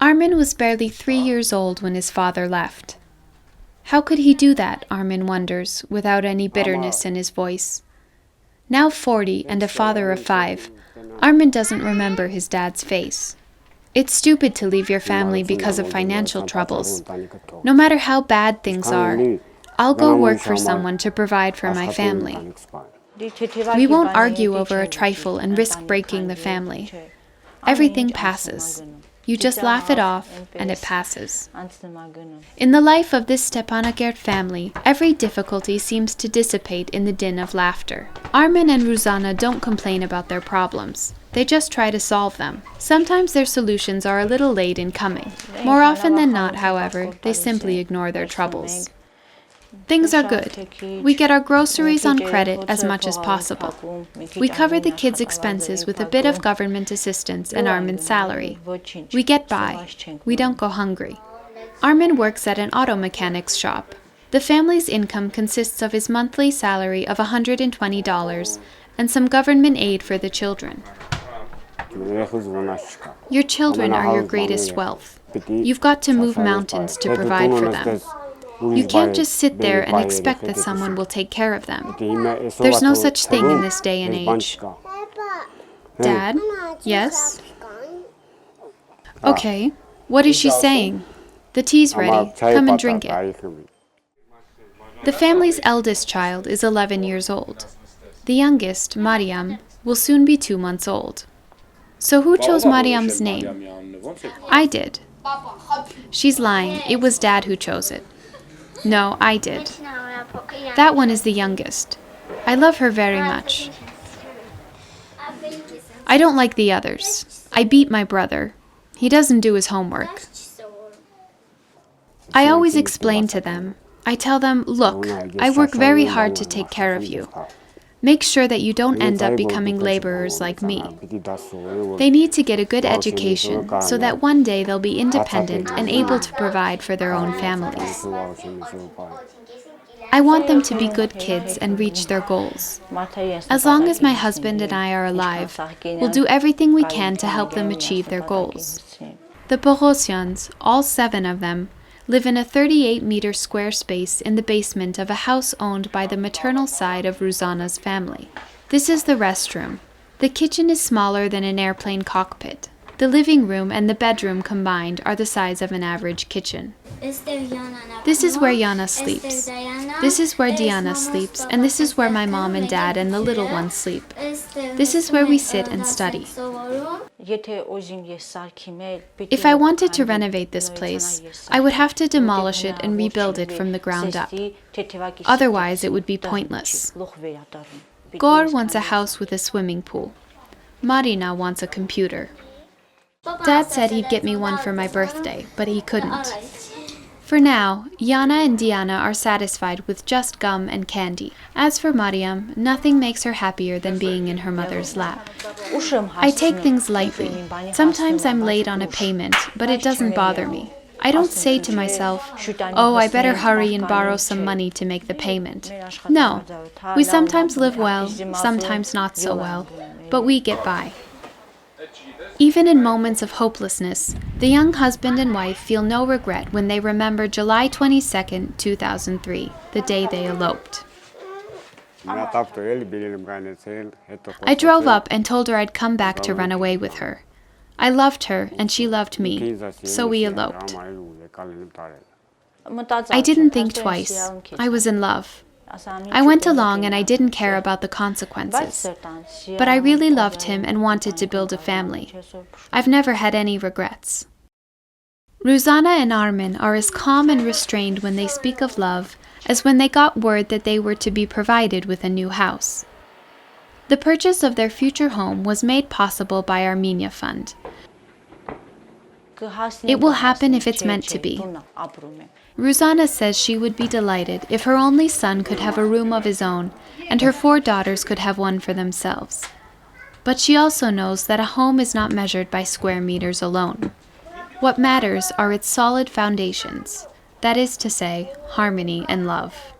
Armen was barely 3 years old when his father left. How could he do that, Armen wonders, without any bitterness in his voice? Now 40 and a father of 5, Armen doesn't remember his dad's face. It's stupid to leave your family because of financial troubles. No matter how bad things are, I'll go work for someone to provide for my family. We won't argue over a trifle and risk breaking the family. Everything passes. You just laugh it off, and it passes. In the life of this Stepanakert family, every difficulty seems to dissipate in the din of laughter. Armen and Ruzanna don't complain about their problems. They just try to solve them. Sometimes their solutions are a little late in coming. More often than not, however, they simply ignore their troubles. Things are good. We get our groceries on credit as much as possible. We cover the kids' expenses with a bit of government assistance and Armen's salary. We get by. We don't go hungry. Armen works at an auto mechanic's shop. The family's income consists of his monthly salary of $120 and some government aid for the children. Your children are your greatest wealth. You've got to move mountains to provide for them. You can't just sit there and expect that someone will take care of them. There's no such thing in this day and age. Dad? Yes? Okay. What is she saying? The tea's ready. Come and drink it. The family's eldest child is 11 years old. The youngest, Mariam, will soon be 2 months old. So who chose Mariam's name? I did. She's lying. It was Dad who chose it. No, I did. That one is the youngest. I love her very much. I don't like the others. I beat my brother. He doesn't do his homework. I always explain to them. I tell them, look, I work very hard to take care of you. Make sure that you don't end up becoming laborers like me. They need to get a good education so that one day they'll be independent and able to provide for their own families. I want them to be good kids and reach their goals. As long as my husband and I are alive, we'll do everything we can to help them achieve their goals. The Poghosyans, all 7 of them, live in a 38-meter square space in the basement of a house owned by the maternal side of Ruzanna's family. This is the restroom. The kitchen is smaller than an airplane cockpit. The living room and the bedroom combined are the size of an average kitchen. This is where Yana sleeps. This is where Diana sleeps, and this is where my mom and dad and the little ones sleep. This is where we sit and study. If I wanted to renovate this place, I would have to demolish it and rebuild it from the ground up. Otherwise, it would be pointless. Gor wants a house with a swimming pool. Marina wants a computer. Dad said he'd get me one for my birthday, but he couldn't. For now, Yana and Diana are satisfied with just gum and candy. As for Mariam, nothing makes her happier than being in her mother's lap. I take things lightly. Sometimes I'm late on a payment, but it doesn't bother me. I don't say to myself, oh, I better hurry and borrow some money to make the payment. No, we sometimes live well, sometimes not so well, but we get by. Even in moments of hopelessness, the young husband and wife feel no regret when they remember July 22, 2003, the day they eloped. I drove up and told her I'd come back to run away with her. I loved her and she loved me, so we eloped. I didn't think twice. I was in love. I went along and I didn't care about the consequences. But I really loved him and wanted to build a family. I've never had any regrets. Ruzanna and Armen are as calm and restrained when they speak of love as when they got word that they were to be provided with a new house. The purchase of their future home was made possible by ArmeniaFund. It will happen if it's meant to be. Ruzanna says she would be delighted if her only son could have a room of his own and her 4 daughters could have one for themselves. But she also knows that a home is not measured by square meters alone. What matters are its solid foundations, that is to say, harmony and love.